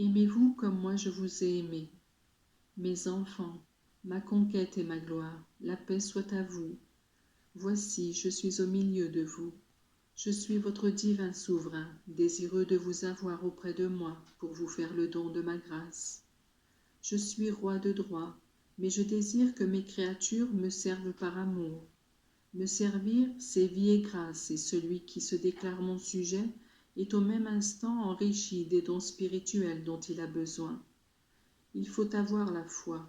Aimez-vous comme moi je vous ai aimé. Mes enfants, ma conquête et ma gloire, la paix soit à vous. Voici, je suis au milieu de vous. Je suis votre divin souverain, désireux de vous avoir auprès de moi pour vous faire le don de ma grâce. Je suis roi de droit, mais je désire que mes créatures me servent par amour. Me servir, c'est vie et grâce, et celui qui se déclare mon sujet est au même instant enrichi des dons spirituels dont il a besoin. Il faut avoir la foi.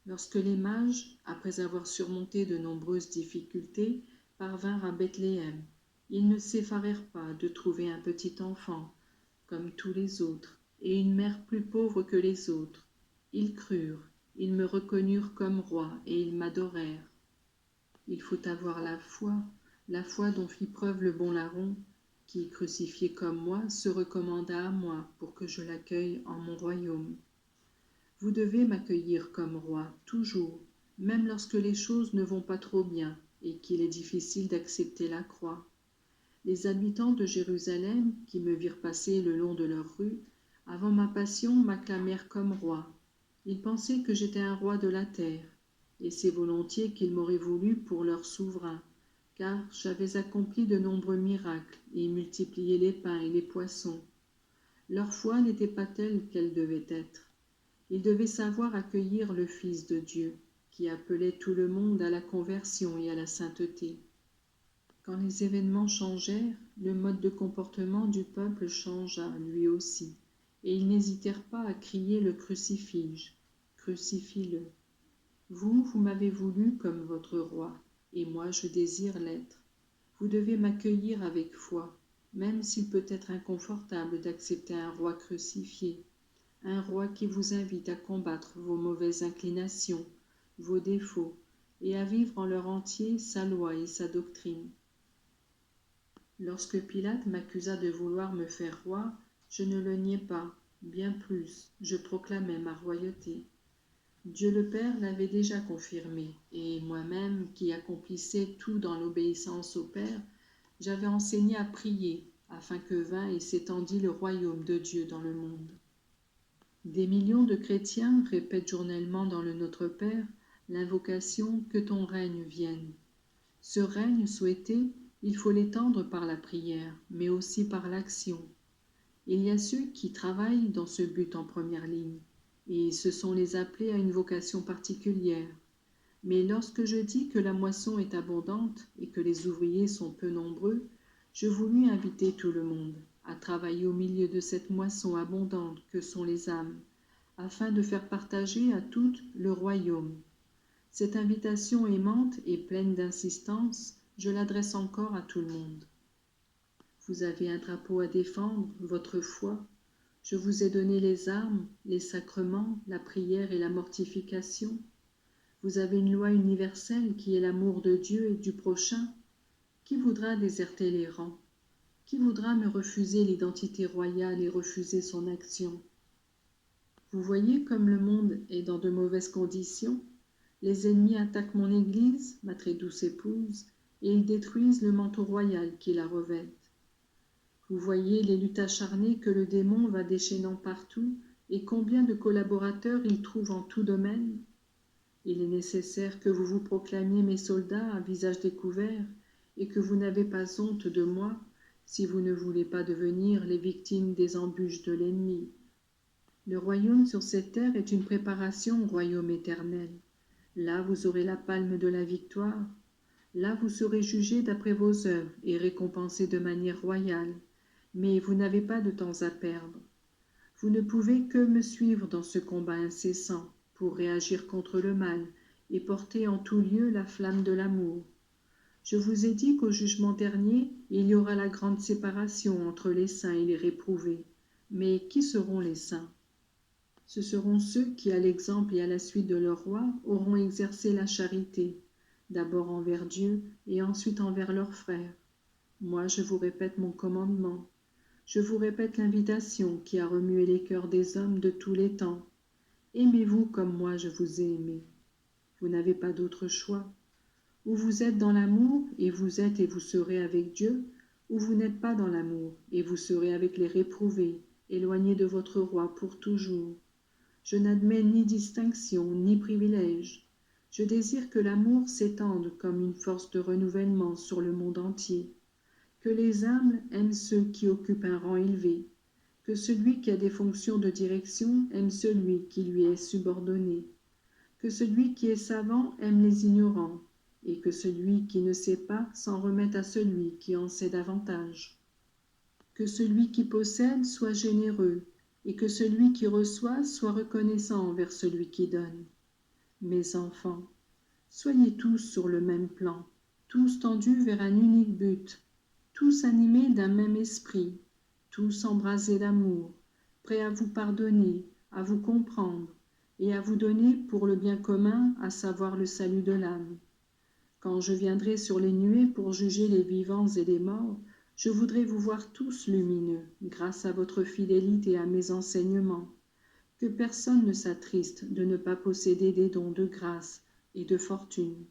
Lorsque les mages, après avoir surmonté de nombreuses difficultés, parvinrent à Bethléem, ils ne s'effarèrent pas de trouver un petit enfant, comme tous les autres, et une mère plus pauvre que les autres. Ils crurent, ils me reconnurent comme roi, et ils m'adorèrent. Il faut avoir la foi dont fit preuve le bon larron, qui, crucifié comme moi, se recommanda à moi pour que je l'accueille en mon royaume. Vous devez m'accueillir comme roi, toujours, même lorsque les choses ne vont pas trop bien et qu'il est difficile d'accepter la croix. Les habitants de Jérusalem, qui me virent passer le long de leurs rues, avant ma passion m'acclamèrent comme roi. Ils pensaient que j'étais un roi de la terre, et c'est volontiers qu'ils m'auraient voulu pour leur souverain, car j'avais accompli de nombreux miracles et multiplié les pains et les poissons. Leur foi n'était pas telle qu'elle devait être. Ils devaient savoir accueillir le Fils de Dieu, qui appelait tout le monde à la conversion et à la sainteté. Quand les événements changèrent, le mode de comportement du peuple changea lui aussi, et ils n'hésitèrent pas à crier le crucifige, crucifie-le. Vous m'avez voulu comme votre roi, et moi je désire l'être. Vous devez m'accueillir avec foi, même s'il peut être inconfortable d'accepter un roi crucifié, un roi qui vous invite à combattre vos mauvaises inclinations, vos défauts, et à vivre en leur entier sa loi et sa doctrine. Lorsque Pilate m'accusa de vouloir me faire roi, je ne le niai pas, bien plus, je proclamai ma royauté. Dieu le Père l'avait déjà confirmé, et moi-même, qui accomplissais tout dans l'obéissance au Père, j'avais enseigné à prier, afin que vînt et s'étendît le royaume de Dieu dans le monde. Des millions de chrétiens répètent journellement dans le Notre Père l'invocation « Que ton règne vienne ». Ce règne souhaité, il faut l'étendre par la prière, mais aussi par l'action. Il y a ceux qui travaillent dans ce but en première ligne, et ce sont les appelés à une vocation particulière. Mais lorsque je dis que la moisson est abondante et que les ouvriers sont peu nombreux, je voulus inviter tout le monde à travailler au milieu de cette moisson abondante que sont les âmes, afin de faire partager à toutes le royaume. Cette invitation aimante et pleine d'insistance, je l'adresse encore à tout le monde. Vous avez un drapeau à défendre, votre foi. Je vous ai donné les armes, les sacrements, la prière et la mortification. Vous avez une loi universelle qui est l'amour de Dieu et du prochain. Qui voudra déserter les rangs? Qui voudra me refuser l'identité royale et refuser son action? Vous voyez comme le monde est dans de mauvaises conditions. Les ennemis attaquent mon Église, ma très douce épouse, et ils détruisent le manteau royal qui la revêt. Vous voyez les luttes acharnées que le démon va déchaînant partout, et combien de collaborateurs il trouve en tout domaine. Il est nécessaire que vous vous proclamiez mes soldats à visage découvert, et que vous n'avez pas honte de moi, si vous ne voulez pas devenir les victimes des embûches de l'ennemi. Le royaume sur cette terre est une préparation au royaume éternel. Là, vous aurez la palme de la victoire. Là, vous serez jugé d'après vos œuvres et récompensé de manière royale. Mais vous n'avez pas de temps à perdre. Vous ne pouvez que me suivre dans ce combat incessant pour réagir contre le mal et porter en tout lieu la flamme de l'amour. Je vous ai dit qu'au jugement dernier, il y aura la grande séparation entre les saints et les réprouvés. Mais qui seront les saints? Ce seront ceux qui, à l'exemple et à la suite de leur roi, auront exercé la charité, d'abord envers Dieu et ensuite envers leurs frères. Moi, je vous répète mon commandement. Je vous répète l'invitation qui a remué les cœurs des hommes de tous les temps. Aimez-vous comme moi je vous ai aimé. Vous n'avez pas d'autre choix. Ou vous êtes dans l'amour et vous êtes et vous serez avec Dieu, ou vous n'êtes pas dans l'amour et vous serez avec les réprouvés éloignés de votre roi pour toujours. Je n'admets ni distinction, ni privilège. Je désire que l'amour s'étende comme une force de renouvellement sur le monde entier, que les âmes aiment ceux qui occupent un rang élevé, que celui qui a des fonctions de direction aime celui qui lui est subordonné, que celui qui est savant aime les ignorants, et que celui qui ne sait pas s'en remette à celui qui en sait davantage. Que celui qui possède soit généreux, et que celui qui reçoit soit reconnaissant envers celui qui donne. Mes enfants, soyez tous sur le même plan, tous tendus vers un unique but, tous animés d'un même esprit, tous embrasés d'amour, prêts à vous pardonner, à vous comprendre, et à vous donner pour le bien commun, à savoir le salut de l'âme. Quand je viendrai sur les nuées pour juger les vivants et les morts, je voudrais vous voir tous lumineux, grâce à votre fidélité à mes enseignements. Que personne ne s'attriste de ne pas posséder des dons de grâce et de fortune.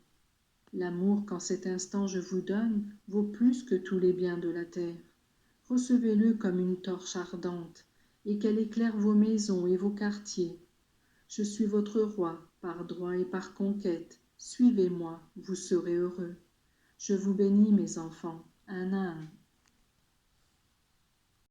L'amour qu'en cet instant je vous donne vaut plus que tous les biens de la terre. Recevez-le comme une torche ardente, et qu'elle éclaire vos maisons et vos quartiers. Je suis votre roi, par droit et par conquête. Suivez-moi, vous serez heureux. Je vous bénis, mes enfants, un à un.